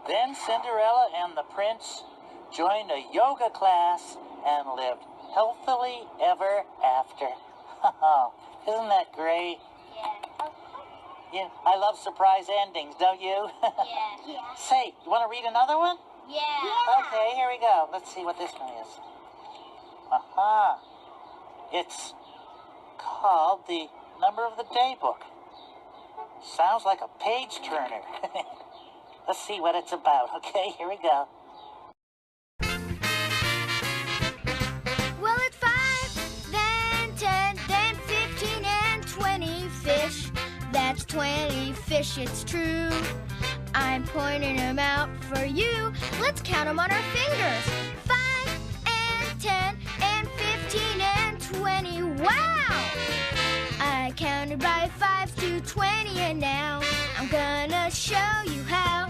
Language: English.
Then Cinderella and the prince joined a yoga class and lived healthily ever after. Isn't that great? Yeah. Yeah, I love surprise endings, don't you? Yeah. Say, you want to read another one? Yeah. Okay, here we go. Let's see what this one is. Aha. It's called the Number of the Day book. Sounds like a page turner. Let's see what it's about. Okay, here we go. Well, it's 5, then 10, then 15 and 20 fish. That's 20 fish, it's true. I'm pointing them out for you. Let's count them on our fingers. 5 and 10 and 15 and 20. Wow! I counted by 5s to 20 and now I'm gonna show you how.